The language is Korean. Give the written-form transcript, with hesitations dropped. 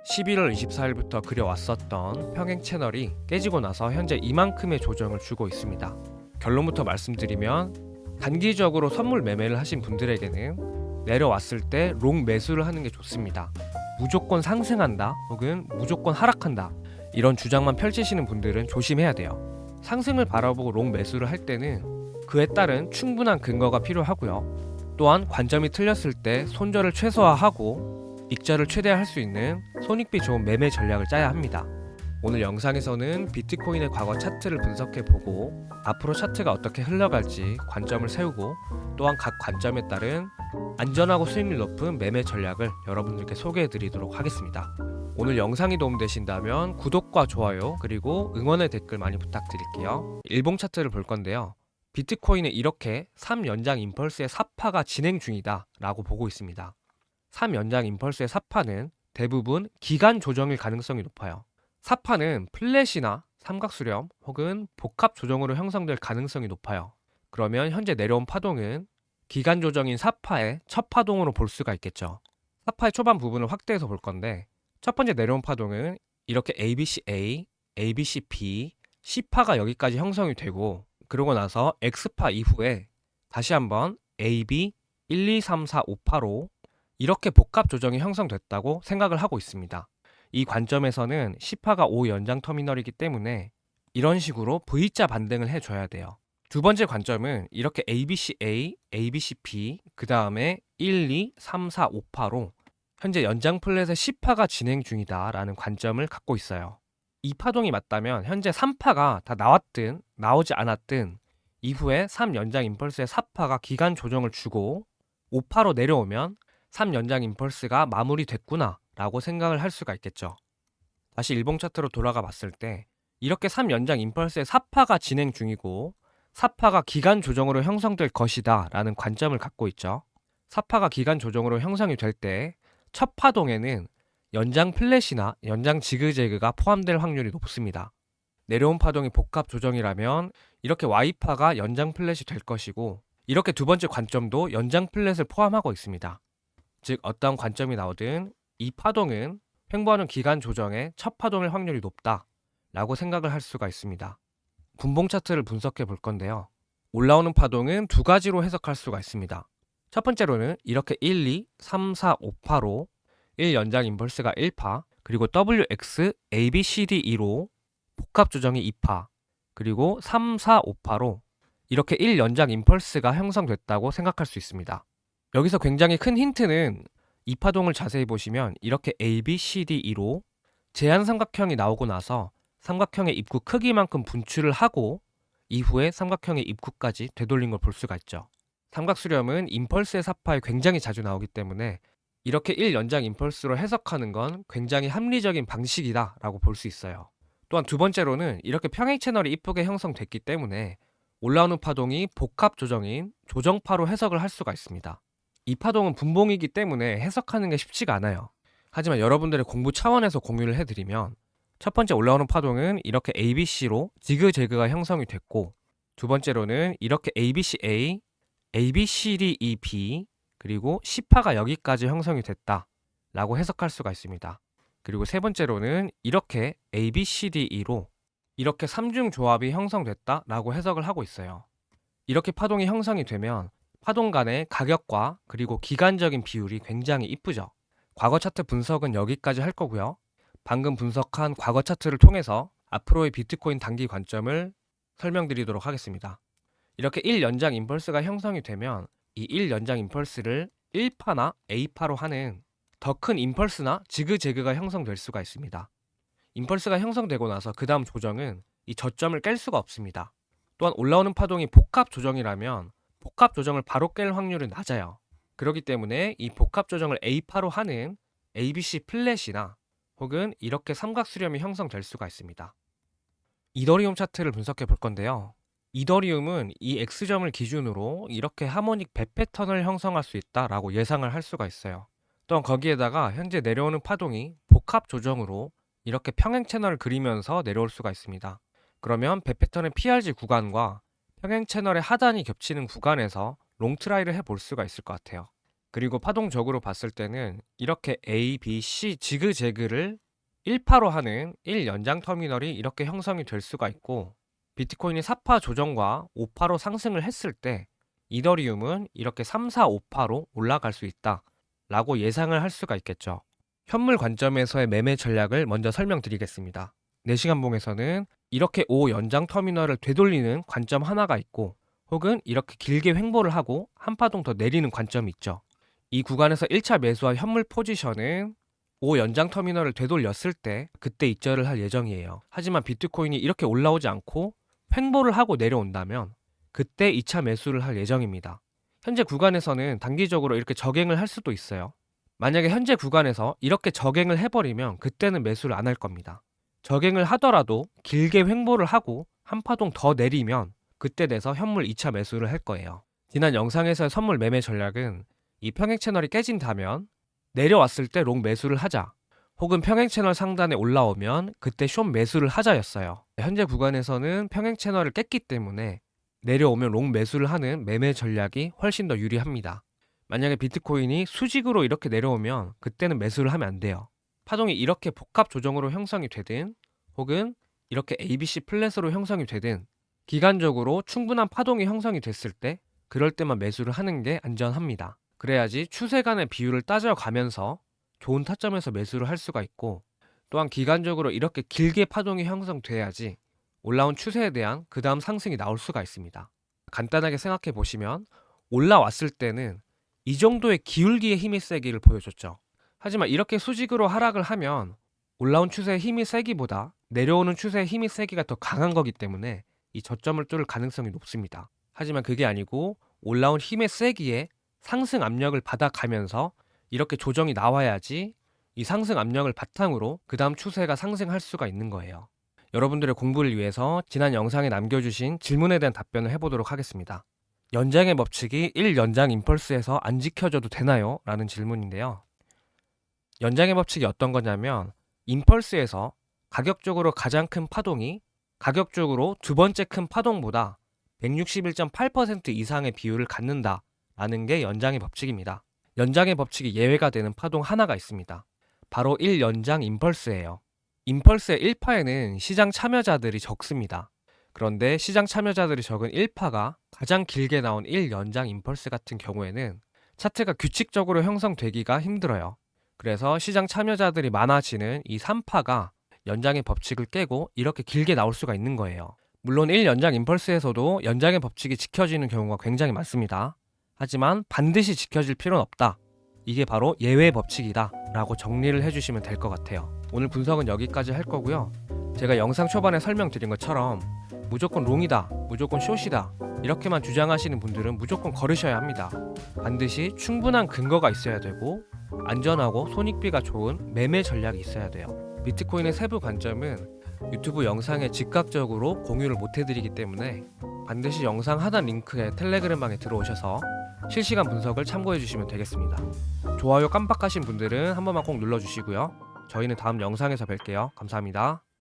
11월 24일부터 그려왔었던 평행 채널이 깨지고 나서 현재 이만큼의 조정을 주고 있습니다. 결론부터 말씀드리면 단기적으로 선물 매매를 하신 분들에게는 내려왔을 때 롱 매수를 하는 게 좋습니다. 무조건 상승한다 혹은 무조건 하락한다 이런 주장만 펼치시는 분들은 조심해야 돼요. 상승을 바라보고 롱 매수를 할 때는 그에 따른 충분한 근거가 필요하고요. 또한 관점이 틀렸을 때 손절을 최소화하고 익절을 최대화할 수 있는 손익비 좋은 매매 전략을 짜야 합니다. 오늘 영상에서는 비트코인의 과거 차트를 분석해보고 앞으로 차트가 어떻게 흘러갈지 관점을 세우고 또한 각 관점에 따른 안전하고 수익률 높은 매매 전략을 여러분들께 소개해드리도록 하겠습니다. 오늘 영상이 도움되신다면 구독과 좋아요 그리고 응원의 댓글 많이 부탁드릴게요. 일봉 차트를 볼 건데요. 비트코인은 이렇게 3연장 임펄스의 삽파가 진행 중이다 라고 보고 있습니다. 3연장 임펄스의 삽파는 대부분 기간 조정일 가능성이 높아요. 삽파는 플랫이나 삼각수렴 혹은 복합 조정으로 형성될 가능성이 높아요. 그러면 현재 내려온 파동은 기간 조정인 삽파의 첫 파동으로 볼 수가 있겠죠. 삽파의 초반 부분을 확대해서 볼 건데 첫 번째 내려온 파동은 이렇게 ABCA, ABCB, C파가 여기까지 형성이 되고 그러고 나서 X파 이후에 다시 한번 AB 1, 2, 3, 4, 5파로 이렇게 복합 조정이 형성됐다고 생각을 하고 있습니다. 이 관점에서는 C파가 5연장 터미널이기 때문에 이런 식으로 V자 반등을 해줘야 돼요. 두 번째 관점은 이렇게 ABCA, ABCB, 그 다음에 1, 2, 3, 4, 5파로 현재 연장 플랫의 C파가 진행 중이다 라는 관점을 갖고 있어요. 이 파동이 맞다면 현재 3파가 다 나왔든 나오지 않았든 이후에 3연장 임펄스의 4파가 기간 조정을 주고 5파로 내려오면 3연장 임펄스가 마무리됐구나 라고 생각을 할 수가 있겠죠. 다시 일봉 차트로 돌아가 봤을 때 이렇게 3연장 임펄스의 4파가 진행 중이고 4파가 기간 조정으로 형성될 것이다 라는 관점을 갖고 있죠. 4파가 기간 조정으로 형성이 될 때 첫 파동에는 연장 플랫이나 연장 지그재그가 포함될 확률이 높습니다. 내려온 파동이 복합 조정이라면 이렇게 Y파가 연장 플랫이 될 것이고 이렇게 두 번째 관점도 연장 플랫을 포함하고 있습니다. 즉 어떠한 관점이 나오든 이 파동은 횡보하는 기간 조정의 첫 파동일 확률이 높다 라고 생각을 할 수가 있습니다. 분봉 차트를 분석해 볼 건데요. 올라오는 파동은 두 가지로 해석할 수가 있습니다. 첫 번째로는 이렇게 1, 2, 3, 4, 5파로 1연장 임펄스가 1파 그리고 WX, ABCD, E로 복합 조정이 2파 그리고 3, 4, 5파로 이렇게 1연장 임펄스가 형성됐다고 생각할 수 있습니다. 여기서 굉장히 큰 힌트는 이 파동을 자세히 보시면 이렇게 ABCDE로 제한 삼각형이 나오고 나서 삼각형의 입구 크기만큼 분출을 하고 이후에 삼각형의 입구까지 되돌린 걸 볼 수가 있죠. 삼각수렴은 임펄스의 사파에 굉장히 자주 나오기 때문에 이렇게 1연장 임펄스로 해석하는 건 굉장히 합리적인 방식이다 라고 볼 수 있어요. 또한 두 번째로는 이렇게 평행 채널이 이쁘게 형성됐기 때문에 올라오는 파동이 복합 조정인 조정파로 해석을 할 수가 있습니다. 이 파동은 분봉이기 때문에 해석하는 게 쉽지가 않아요. 하지만 여러분들의 공부 차원에서 공유를 해드리면 첫 번째 올라오는 파동은 이렇게 ABC로 지그재그가 형성이 됐고 두 번째로는 이렇게 ABCA, ABCDEB 그리고 C파가 여기까지 형성이 됐다 라고 해석할 수가 있습니다. 그리고 세 번째로는 이렇게 ABCDE로 이렇게 3중 조합이 형성됐다 라고 해석을 하고 있어요. 이렇게 파동이 형성이 되면 파동 간의 가격과 그리고 기간적인 비율이 굉장히 이쁘죠. 과거 차트 분석은 여기까지 할 거고요. 방금 분석한 과거 차트를 통해서 앞으로의 비트코인 단기 관점을 설명드리도록 하겠습니다. 이렇게 1연장 임펄스가 형성이 되면 이 1연장 임펄스를 1파나 A파로 하는 더 큰 임펄스나 지그재그가 형성될 수가 있습니다. 임펄스가 형성되고 나서 그 다음 조정은 이 저점을 깰 수가 없습니다. 또한 올라오는 파동이 복합 조정이라면 복합 조정을 바로 깰 확률은 낮아요. 그렇기 때문에 이 복합 조정을 A파로 하는 ABC 플랫이나 혹은 이렇게 삼각수렴이 형성될 수가 있습니다. 이더리움 차트를 분석해 볼 건데요. 이더리움은 이 X점을 기준으로 이렇게 하모닉 배 패턴을 형성할 수 있다라고 예상을 할 수가 있어요. 또한 거기에다가 현재 내려오는 파동이 복합 조정으로 이렇게 평행 채널을 그리면서 내려올 수가 있습니다. 그러면 배 패턴의 PRG 구간과 평행 채널의 하단이 겹치는 구간에서 롱트라이를 해볼 수가 있을 것 같아요. 그리고 파동적으로 봤을 때는 이렇게 A, B, C 지그재그를 1파로 하는 1연장 터미널이 이렇게 형성이 될 수가 있고, 비트코인이 4파 조정과 5파로 상승을 했을 때 이더리움은 이렇게 3, 4, 5파로 올라갈 수 있다 라고 예상을 할 수가 있겠죠. 현물 관점에서의 매매 전략을 먼저 설명드리겠습니다. 4시간봉에서는 이렇게 5연장 터미널을 되돌리는 관점 하나가 있고, 혹은 이렇게 길게 횡보를 하고 한 파동 더 내리는 관점이 있죠. 이 구간에서 1차 매수와 현물 포지션은 5연장 터미널을 되돌렸을 때 그때 입절을 할 예정이에요. 하지만 비트코인이 이렇게 올라오지 않고 횡보를 하고 내려온다면 그때 2차 매수를 할 예정입니다. 현재 구간에서는 단기적으로 이렇게 저갱을 할 수도 있어요. 만약에 현재 구간에서 이렇게 저갱을 해버리면 그때는 매수를 안 할 겁니다. 저갱을 하더라도 길게 횡보를 하고 한 파동 더 내리면 그때 돼서 현물 2차 매수를 할 거예요. 지난 영상에서의 선물 매매 전략은 이 평행 채널이 깨진다면 내려왔을 때 롱 매수를 하자, 혹은 평행 채널 상단에 올라오면 그때 숏 매수를 하자였어요. 현재 구간에서는 평행 채널을 깼기 때문에 내려오면 롱 매수를 하는 매매 전략이 훨씬 더 유리합니다. 만약에 비트코인이 수직으로 이렇게 내려오면 그때는 매수를 하면 안 돼요. 파동이 이렇게 복합 조정으로 형성이 되든 혹은 이렇게 ABC 플랫으로 형성이 되든 기간적으로 충분한 파동이 형성이 됐을 때 그럴 때만 매수를 하는 게 안전합니다. 그래야지 추세 간의 비율을 따져가면서 좋은 타점에서 매수를 할 수가 있고, 또한 기간적으로 이렇게 길게 파동이 형성돼야지 올라온 추세에 대한 그 다음 상승이 나올 수가 있습니다. 간단하게 생각해 보시면 올라왔을 때는 이 정도의 기울기의 힘이 세기를 보여줬죠. 하지만 이렇게 수직으로 하락을 하면 올라온 추세의 힘이 세기보다 내려오는 추세의 힘이 세기가 더 강한 거기 때문에 이 저점을 뚫을 가능성이 높습니다. 하지만 그게 아니고 올라온 힘의 세기에 상승 압력을 받아가면서 이렇게 조정이 나와야지 이 상승 압력을 바탕으로 그 다음 추세가 상승할 수가 있는 거예요. 여러분들의 공부를 위해서 지난 영상에 남겨주신 질문에 대한 답변을 해보도록 하겠습니다. 연장의 법칙이 1연장 임펄스에서 안 지켜져도 되나요? 라는 질문인데요. 연장의 법칙이 어떤 거냐면 임펄스에서 가격적으로 가장 큰 파동이 가격적으로 두 번째 큰 파동보다 161.8% 이상의 비율을 갖는다 라는 게 연장의 법칙입니다. 연장의 법칙이 예외가 되는 파동 하나가 있습니다. 바로 1연장 임펄스예요. 임펄스의 1파에는 시장 참여자들이 적습니다. 그런데 시장 참여자들이 적은 1파가 가장 길게 나온 1연장 임펄스 같은 경우에는 차트가 규칙적으로 형성되기가 힘들어요. 그래서 시장 참여자들이 많아지는 이 3파가 연장의 법칙을 깨고 이렇게 길게 나올 수가 있는 거예요. 물론 1연장 임펄스에서도 연장의 법칙이 지켜지는 경우가 굉장히 많습니다. 하지만 반드시 지켜질 필요는 없다. 이게 바로 예외 법칙이다 라고 정리를 해주시면 될 것 같아요. 오늘 분석은 여기까지 할 거고요. 제가 영상 초반에 설명드린 것처럼 무조건 롱이다, 무조건 숏이다 이렇게만 주장하시는 분들은 무조건 걸으셔야 합니다. 반드시 충분한 근거가 있어야 되고 안전하고 손익비가 좋은 매매 전략이 있어야 돼요. 비트코인의 세부 관점은 유튜브 영상에 즉각적으로 공유를 못 해드리기 때문에 반드시 영상 하단 링크에 텔레그램 방에 들어오셔서 실시간 분석을 참고해 주시면 되겠습니다. 좋아요 깜빡하신 분들은 한 번만 꼭 눌러주시고요. 저희는 다음 영상에서 뵐게요. 감사합니다.